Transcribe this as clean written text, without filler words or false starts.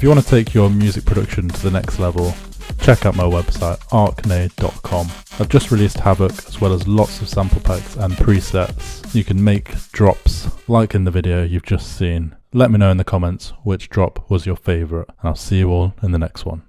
If you want to take your music production to the next level, check out my website arkney.com. I've just released Havoc as well as lots of sample packs and presets. You can make drops like in the video you've just seen. Let me know in the comments which drop was your favourite, and I'll see you all in the next one.